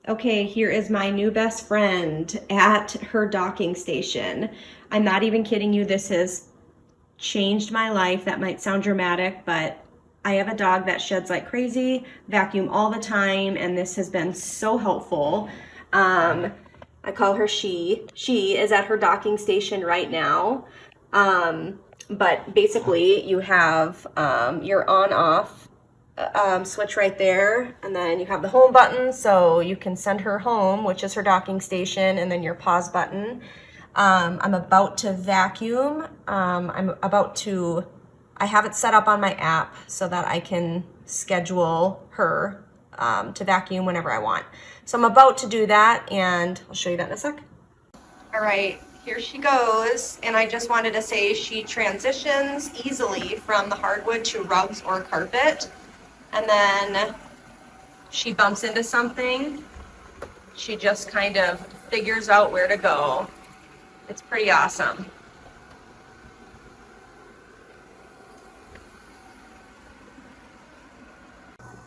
Okay, here is my new best friend at her docking station. I'm not even kidding you, this has changed my life. That might sound dramatic, but I have a dog that sheds like crazy, vacuum all the time, and this has been so helpful. I call her She. She is at her docking station right now. But basically you have your on-off switch right there, and then you have the home button, so you can send her home, which is her docking station, and then your pause button. I'm about to vacuum. I have it set up on my app so that I can schedule her to vacuum whenever I want. So I'm about to do that, and I'll show you that in a sec. All right, here she goes, and I just wanted to say she transitions easily from the hardwood to rugs or carpet, and then she bumps into something, she just kind of figures out where to go. It's pretty awesome.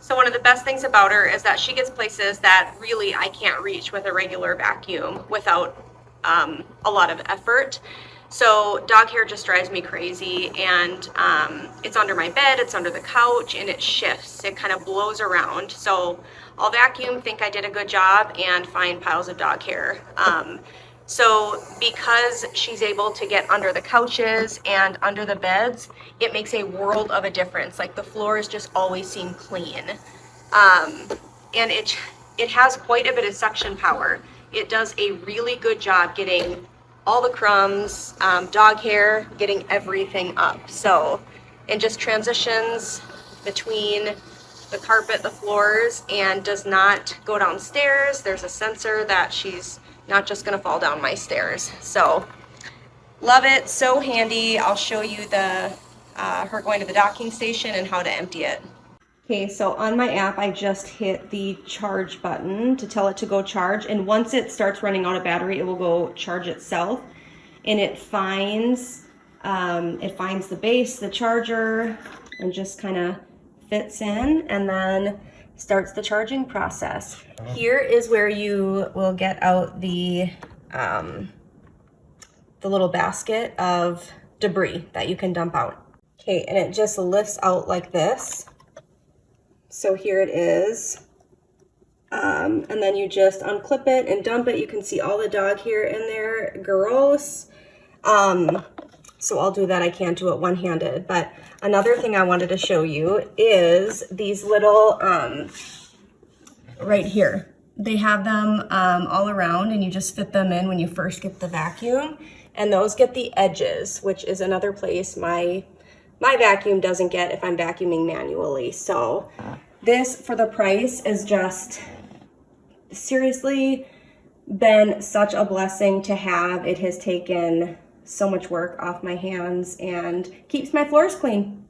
So one of the best things about her is that she gets places that really I can't reach with a regular vacuum without a lot of effort. So dog hair just drives me crazy, and it's under my bed, it's under the couch, and it shifts. It kind of blows around. So I'll vacuum, think I did a good job, and find piles of dog hair. So because she's able to get under the couches and under the beds, it makes a world of a difference. Like the floors just always seem clean. And it has quite a bit of suction power. It does a really good job getting all the crumbs, dog hair, getting everything up. So it just transitions between the carpet, the floors, and does not go downstairs. There's a sensor that she's not just gonna fall down my stairs. So love it, so handy. I'll show you the her going to the docking station and how to empty it. Okay, so on my app, I just hit the charge button to tell it to go charge, and once it starts running out of battery, it will go charge itself, and it finds the base, the charger, and just kind of fits in, and then starts the charging process. Here is where you will get out the little basket of debris that you can dump out. Okay, and it just lifts out like this. So here it is. And then you just unclip it and dump it. You can see all the dog hair in there. Gross. So I'll do that. I can't do it one-handed. But another thing I wanted to show you is these little, right here. They have them all around, and you just fit them in when you first get the vacuum. And those get the edges, which is another place my vacuum doesn't get if I'm vacuuming manually. So this, for the price, is just seriously been such a blessing to have. It has taken so much work off my hands and keeps my floors clean.